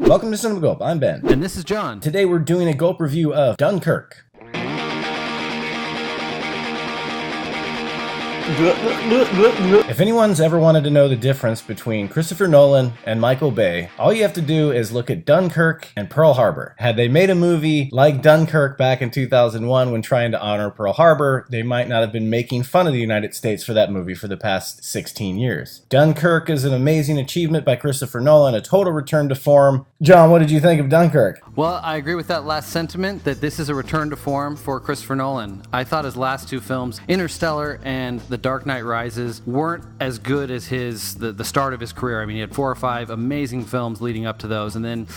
Welcome to Cinema Gulp. I'm Ben. And this is John. Today we're doing a Gulp review of Dunkirk. If anyone's ever wanted to know the difference between Christopher Nolan and Michael Bay, all you have to do is look at Dunkirk and Pearl Harbor. Had they made a movie like Dunkirk back in 2001 when trying to honor Pearl Harbor, they might not have been making fun of the United States for that movie for the past 16 years. Dunkirk is an amazing achievement by Christopher Nolan, a total return to form. John, what did you think of Dunkirk? Well, I agree with that last sentiment, that this is a return to form for Christopher Nolan. I thought his last two films, Interstellar and The Dark Knight Rises, weren't as good as the start of his career. I mean, he had 4 or 5 amazing films leading up to those, and then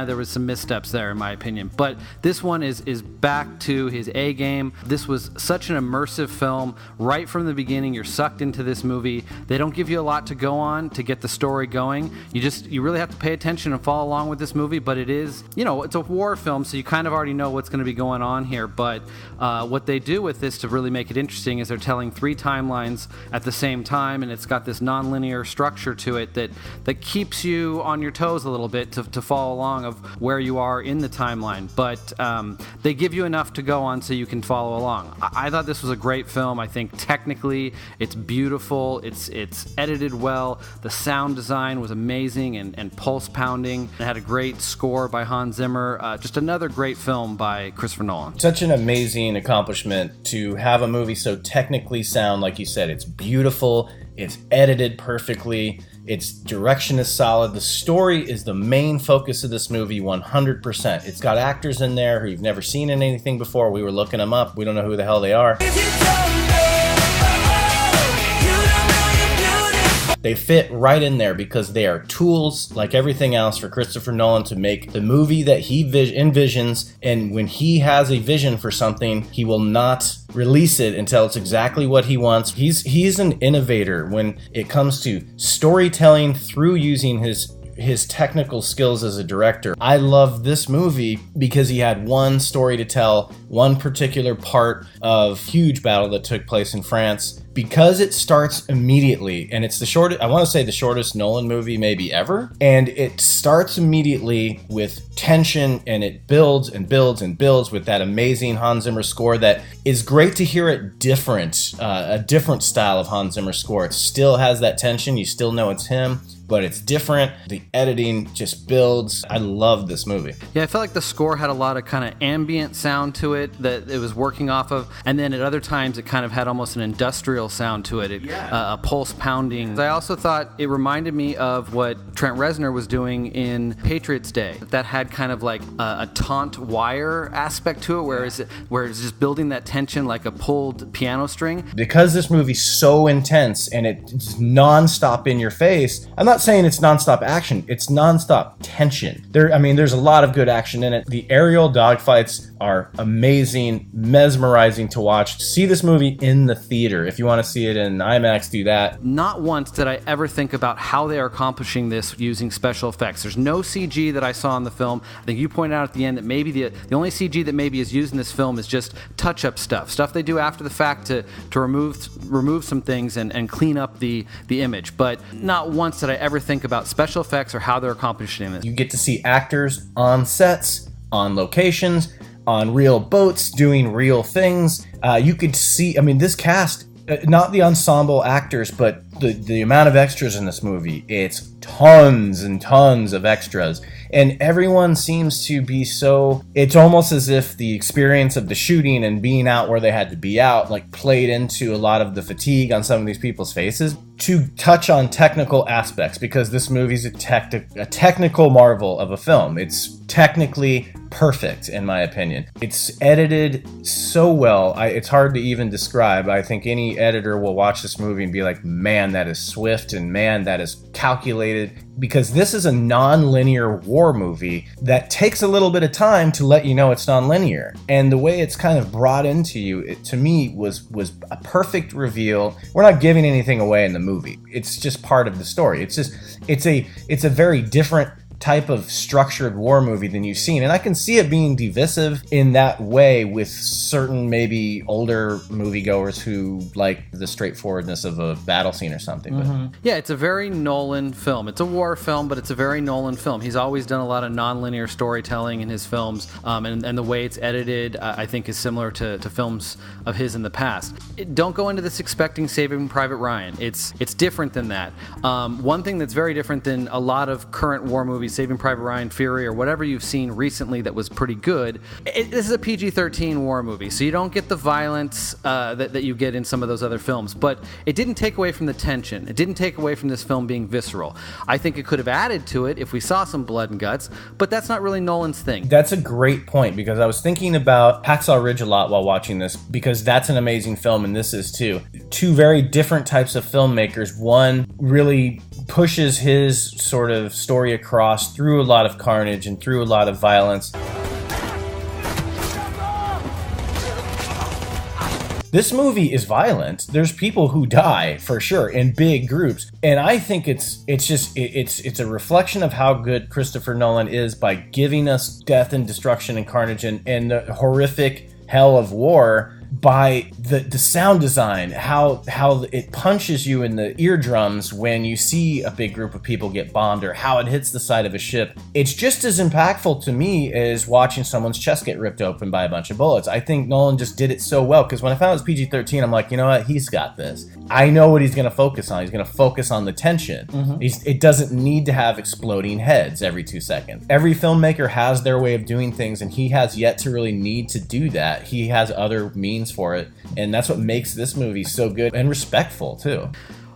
there was some missteps there, in my opinion. But this one is back to his A game. This was such an immersive film. Right from the beginning, you're sucked into this movie. They don't give you a lot to go on to get the story going. You really have to pay attention and follow along with this movie, but it is, it's a war film, so you kind of already know what's going to be going on here. But what they do with this to really make it interesting is they're telling 3 timelines at the same time, and it's got this non-linear structure to it that keeps you on your toes a little bit to follow along of where you are in the timeline. But they give you enough to go on so you can follow along. I thought this was a great film. I think technically it's beautiful. It's edited well. The sound design was amazing and pulse pounding. It had a great score by Hans Zimmer. Just another great film by Christopher Nolan. Such an amazing accomplishment to have a movie so technically sound. Like you said, it's beautiful, it's edited perfectly, its direction is solid, the story is the main focus of this movie 100%. It's got actors in there who you've never seen in anything before. We were looking them up, we don't know who the hell they are. They fit right in there because they are tools, like everything else, for Christopher Nolan to make the movie that he envisions. And when he has a vision for something, he will not release it until it's exactly what he wants. He's an innovator when it comes to storytelling through using his technical skills as a director. I love this movie because he had one story to tell, one particular part of huge battle that took place in France. Because it starts immediately, and it's the shortest Nolan movie maybe ever, and it starts immediately with tension, and it builds and builds and builds with that amazing Hans Zimmer score that is great to hear it a different style of Hans Zimmer score. It still has that tension, you still know it's him, but it's different. The editing just builds. I love this movie. Yeah, I felt like the score had a lot of kind of ambient sound to it that it was working off of, and then at other times it kind of had almost an industrial sound to it, a pulse pounding. I also thought it reminded me of what Trent Reznor was doing in Patriots Day. That had kind of like a taunt wire aspect to it, where it's just building that tension like a pulled piano string. Because this movie's so intense and it's non-stop in your face, I'm not saying it's non-stop action, it's non-stop tension. There's a lot of good action in it. The aerial dogfights are amazing, mesmerizing to watch. See this movie in the theater. If you want to see it in IMAX, do that. Not once did I ever think about how they are accomplishing this using special effects. There's no CG that I saw in the film. I think you pointed out at the end that maybe the only CG that maybe is used in this film is just touch-up stuff they do after the fact to remove some things and clean up the image. But not once did I ever think about special effects or how they're accomplishing this. You get to see actors on sets, on locations, on real boats, doing real things. You could see, this cast, not the ensemble actors, but the amount of extras in this movie. It's tons and tons of extras. And everyone seems to be it's almost as if the experience of the shooting and being out where they had to be out, played into a lot of the fatigue on some of these people's faces. To touch on technical aspects, because this movie's a technical marvel of a film. It's technically perfect, in my opinion. It's edited so well, it's hard to even describe. I think any editor will watch this movie and be like, man, that is swift, and man, that is calculated. Because this is a non-linear war movie that takes a little bit of time to let you know it's non-linear. And the way it's kind of brought into you, to me, was a perfect reveal. We're not giving anything away in the movie. It's just part of the story. It's a very different type of structured war movie than you've seen. And I can see it being divisive in that way with certain maybe older moviegoers who like the straightforwardness of a battle scene or something. But yeah, it's a very Nolan film. It's a war film, but it's a very Nolan film. He's always done a lot of nonlinear storytelling in his films, and the way it's edited, I think, is similar to films of his in the past. Don't go into this expecting Saving Private Ryan. It's different than that. One thing that's very different than a lot of current war movies, Saving Private Ryan, Fury, or whatever you've seen recently that was pretty good, this is a PG-13 war movie, so you don't get the violence that you get in some of those other films. But it didn't take away from the tension. It didn't take away from this film being visceral. I think it could have added to it if we saw some blood and guts, but that's not really Nolan's thing. That's a great point, because I was thinking about Exile Ridge a lot while watching this, because that's an amazing film, and this is too. Two very different types of filmmakers. One really pushes his sort of story across through a lot of carnage and through a lot of violence. This movie is violent. There's people who die for sure in big groups, and I think it's a reflection of how good Christopher Nolan is by giving us death and destruction and carnage and the horrific hell of war by the sound design, how it punches you in the eardrums when you see a big group of people get bombed, or how it hits the side of a ship. It's just as impactful to me as watching someone's chest get ripped open by a bunch of bullets. I think Nolan just did it so well, because when I found it was PG-13, I'm like, you know what, he's got this. I know what he's going to focus on. He's going to focus on the tension. It doesn't need to have exploding heads every 2 seconds. Every filmmaker has their way of doing things, and he has yet to really need to do that. He has other means for it, and that's what makes this movie so good and respectful too.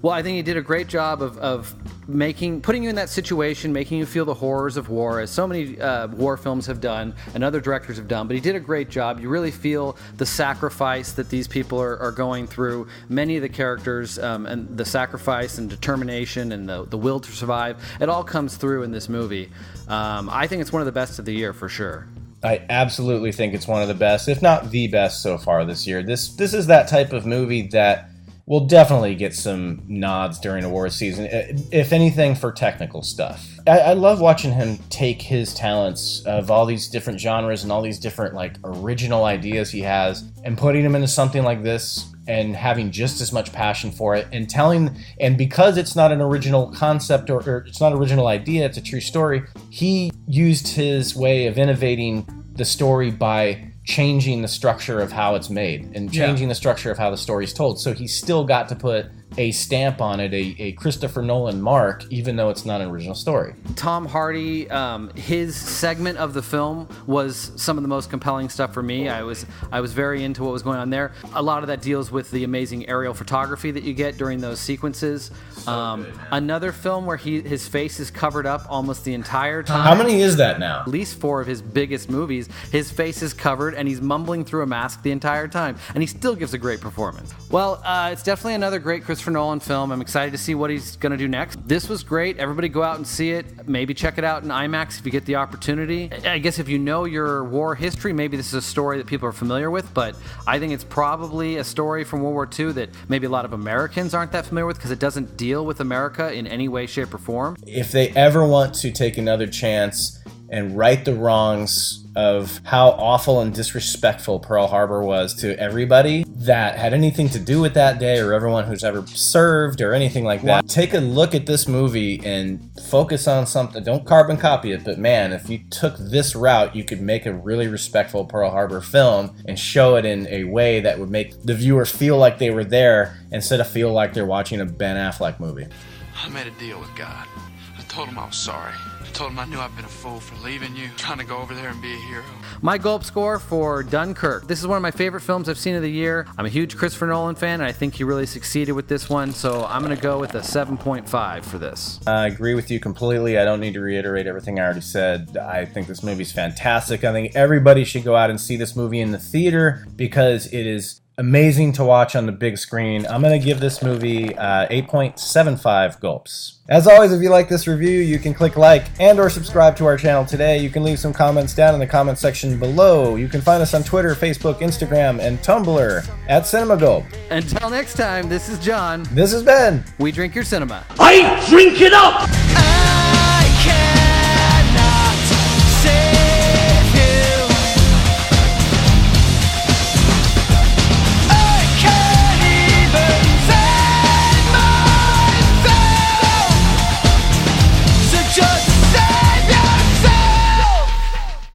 Well, I think he did a great job of putting you in that situation, making you feel the horrors of war, as so many war films have done and other directors have done. But he did a great job. You really feel the sacrifice that these people are going through. Many of the characters and the sacrifice and determination and the will to survive, it all comes through in this movie. I think it's one of the best of the year for sure. I absolutely think it's one of the best, if not the best so far this year. This is that type of movie that will definitely get some nods during awards season, if anything for technical stuff. I love watching him take his talents of all these different genres and all these different like original ideas he has and putting them into something like this and having just as much passion for it and because it's not an original concept or it's not an original idea, it's a true story, he used his way of innovating the story by changing the structure of how it's made and changing the structure of how the story's told. So he still got to put a stamp on it, a Christopher Nolan mark, even though it's not an original story. Tom Hardy, his segment of the film was some of the most compelling stuff for me. I was very into what was going on there. A lot of that deals with the amazing aerial photography that you get during those sequences. Another film where his face is covered up almost the entire time. How many is that now? At least 4 of his biggest movies, his face is covered and he's mumbling through a mask the entire time, and he still gives a great performance. Well, it's definitely another great Christopher Nolan film. I'm excited to see what he's going to do next. This was great. Everybody go out and see it. Maybe check it out in IMAX if you get the opportunity. I guess if you know your war history, maybe this is a story that people are familiar with, but I think it's probably a story from World War II that maybe a lot of Americans aren't that familiar with because it doesn't deal with America in any way, shape, or form. If they ever want to take another chance and right the wrongs of how awful and disrespectful Pearl Harbor was to everybody that had anything to do with that day or everyone who's ever served or anything like that, take a look at this movie and focus on something. Don't carbon copy it, but man, if you took this route, you could make a really respectful Pearl Harbor film and show it in a way that would make the viewer feel like they were there instead of feel like they're watching a Ben Affleck movie. I made a deal with God. I told him I was sorry. I told him I knew I'd been a fool for leaving you, trying to go over there and be a hero. My Gulp score for Dunkirk. This is one of my favorite films I've seen of the year. I'm a huge Christopher Nolan fan, and I think he really succeeded with this one, so I'm going to go with a 7.5 for this. I agree with you completely. I don't need to reiterate everything I already said. I think this movie's fantastic. I think everybody should go out and see this movie in the theater because it is amazing to watch on the big screen. I'm going to give this movie 8.75 gulps. As always, if you like this review, you can click like and or subscribe to our channel today. You can leave some comments down in the comment section below. You can find us on Twitter, Facebook, Instagram, and Tumblr at Cinema Gulp. Until next time, this is John. This is Ben. We drink your cinema. I drink it up!